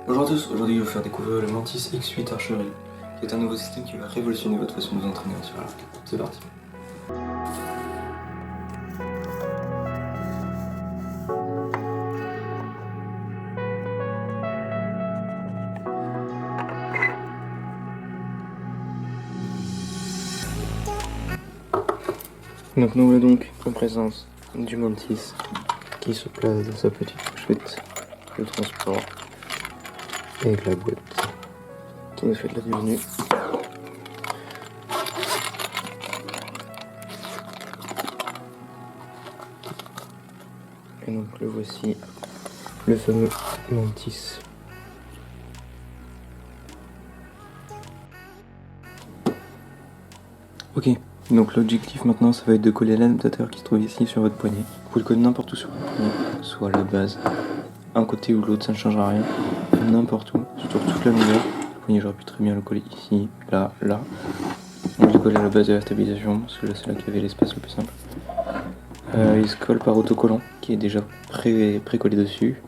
Bonjour à tous, aujourd'hui je vais vous faire découvrir le Mantis X8 Archery, qui est un nouveau système qui va révolutionner votre façon de vous entraîner sur l'arc. C'est parti. Donc nous voilà donc en présence du Mantis qui se place dans sa petite pochette de transport et avec la boîte qui nous souhaite la bienvenue. Et donc le voici, le fameux Mantis. Ok, donc l'objectif maintenant ça va être de coller l'adaptateur qui se trouve ici sur votre poignet. Vous pouvez le coller n'importe où sur votre poignet, soit à la base, un côté ou l'autre, ça ne changera rien, n'importe où, sur toute la longueur. Le poignet j'aurais pu très bien le coller ici, là, là. On le coller à la base de la stabilisation, parce que là c'est là qu'il y avait l'espace le plus simple. Il se colle par autocollant qui est déjà pré-collé dessus.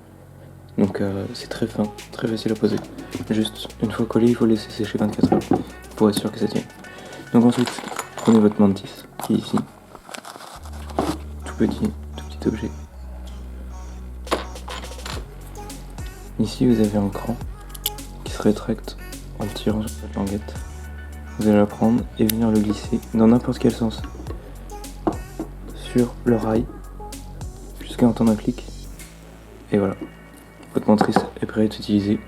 Donc c'est très fin, très facile à poser. Juste une fois collé, il faut laisser sécher 24 heures pour être sûr que ça tient. Donc ensuite, prenez votre Mantis qui est ici. Tout petit objet. Ici vous avez un cran qui se rétracte en tirant sur cette languette. Vous allez la prendre et venir le glisser dans n'importe quel sens sur le rail jusqu'à entendre un clic. Et voilà, votre Mantis est prêt à être utilisé.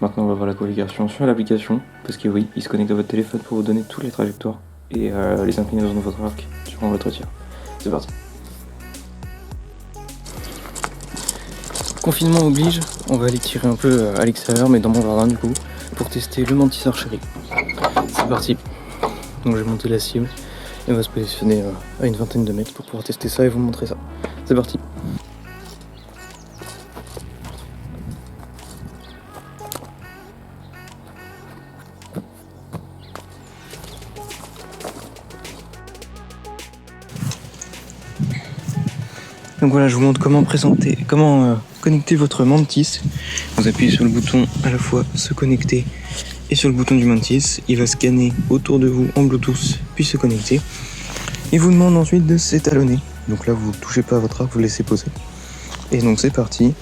Maintenant on va voir la configuration sur l'application, parce que oui, il se connecte à votre téléphone pour vous donner toutes les trajectoires et les inclinaisons de votre arc durant votre tir. C'est parti. Confinement oblige, on va aller tirer un peu à l'extérieur, mais dans mon jardin du coup, pour tester le Mantis Archery. C'est parti. Donc je vais monter la cible et on va se positionner à une vingtaine de mètres pour pouvoir tester ça et vous montrer ça. C'est parti. Donc voilà, je vous montre comment connecter votre Mantis. Vous appuyez sur le bouton à la fois se connecter et sur le bouton du Mantis. Il va scanner autour de vous en Bluetooth puis se connecter. Il vous demande ensuite de s'étalonner. Donc là, vous ne touchez pas à votre arc, vous le laissez poser. Et donc c'est parti.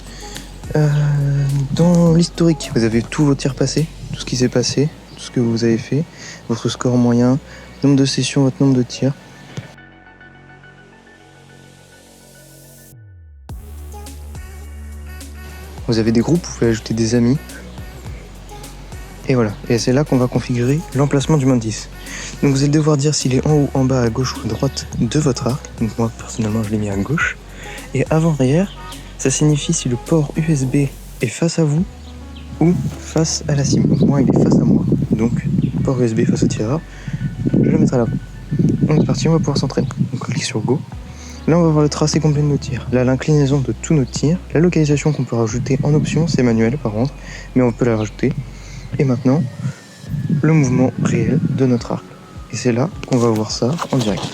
Dans l'historique, vous avez tous vos tirs passés, tout ce qui s'est passé, tout ce que vous avez fait, votre score moyen, nombre de sessions, votre nombre de tirs. Vous avez des groupes, vous pouvez ajouter des amis. Et voilà, et c'est là qu'on va configurer l'emplacement du Mantis. Donc vous allez devoir dire s'il est en haut, en bas, à gauche ou à droite de votre arc. Donc moi personnellement je l'ai mis à gauche. Et avant-arrière, ça signifie si le port USB est face à vous ou face à la cible. Donc moi il est face à moi, donc port USB face au tireur, je le mettrai là. On est parti, on va pouvoir s'entraîner. Donc on clique sur Go. Là on va voir le tracé complet de nos tirs. Là l'inclinaison de tous nos tirs. La localisation qu'on peut rajouter en option, c'est manuel par contre, mais on peut la rajouter. Et maintenant, le mouvement réel de notre arc. Et c'est là qu'on va voir ça en direct.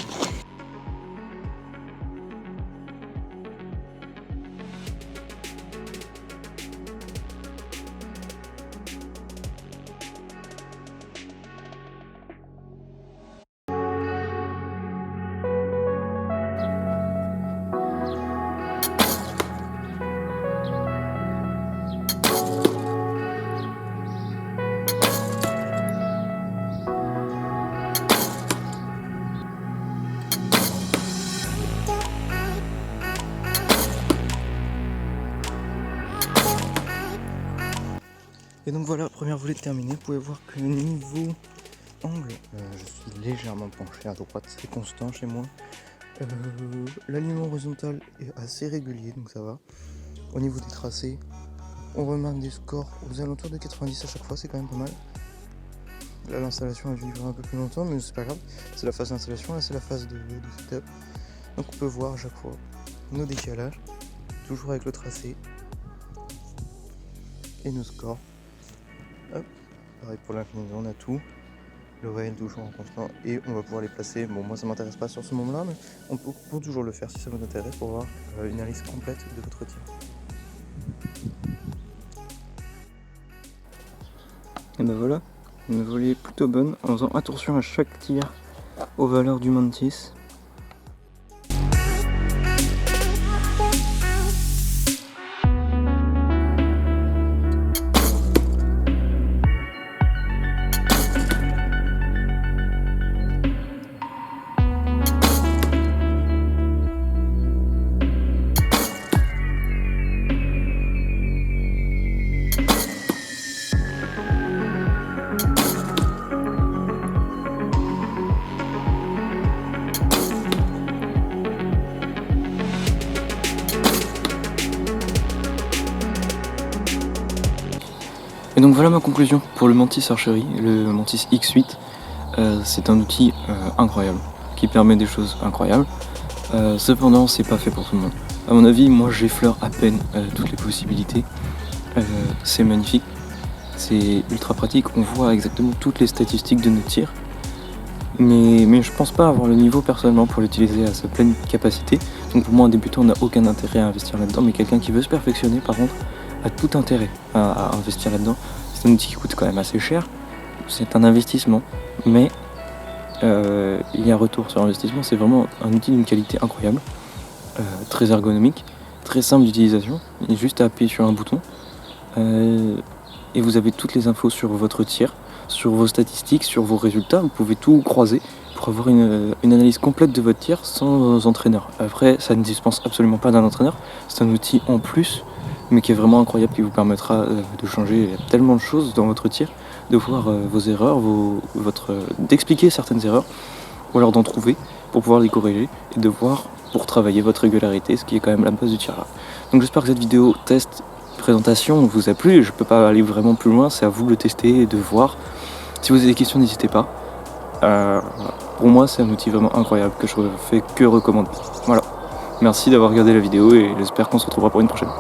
Et donc voilà, première volée terminée. Vous pouvez voir que niveau angle, je suis légèrement penché à droite, c'est constant chez moi. L'alignement horizontal est assez régulier, donc ça va. Au niveau des tracés, on remarque des scores aux alentours de 90 à chaque fois, c'est quand même pas mal. Là l'installation a dû durer un peu plus longtemps, mais c'est pas grave. C'est la phase d'installation, là c'est la phase de setup. Donc on peut voir à chaque fois nos décalages, toujours avec le tracé et nos scores. Hop, pareil pour l'inclinaison, on a tout. Le réel toujours en constant et on va pouvoir les placer. Bon, moi ça m'intéresse pas sur ce moment-là, mais on peut toujours le faire si ça vous intéresse pour voir une analyse complète de votre tir. Et ben voilà, une volée plutôt bonne en faisant attention à chaque tir aux valeurs du Mantis. Et donc voilà ma conclusion pour le Mantis Archery, le Mantis X8. C'est un outil incroyable, qui permet des choses incroyables. Cependant, c'est pas fait pour tout le monde. À mon avis, moi j'effleure à peine toutes les possibilités. C'est magnifique, c'est ultra pratique, on voit exactement toutes les statistiques de nos tirs. Mais je pense pas avoir le niveau personnellement pour l'utiliser à sa pleine capacité. Donc pour moi, un débutant n'a aucun intérêt à investir là-dedans, mais quelqu'un qui veut se perfectionner, par contre, a tout intérêt à investir là-dedans. C'est un outil qui coûte quand même assez cher, c'est un investissement, mais il y a un retour sur investissement. C'est vraiment un outil d'une qualité incroyable, très ergonomique, très simple d'utilisation. Il y a juste à appuyer sur un bouton et vous avez toutes les infos sur votre tir, sur vos statistiques, sur vos résultats. Vous pouvez tout croiser pour avoir une analyse complète de votre tir sans entraîneur. Après, ça ne dispense absolument pas d'un entraîneur, c'est un outil en plus, mais qui est vraiment incroyable, qui vous permettra de changer tellement de choses dans votre tir, de voir vos erreurs, d'expliquer certaines erreurs, ou alors d'en trouver pour pouvoir les corriger, et de voir pour travailler votre régularité, ce qui est quand même la base du tir. Donc j'espère que cette vidéo test présentation vous a plu. Je peux pas aller vraiment plus loin, c'est à vous de le tester et de voir. Si vous avez des questions, n'hésitez pas. Pour moi, c'est un outil vraiment incroyable que je fais que recommander. Voilà. Merci d'avoir regardé la vidéo et j'espère qu'on se retrouvera pour une prochaine.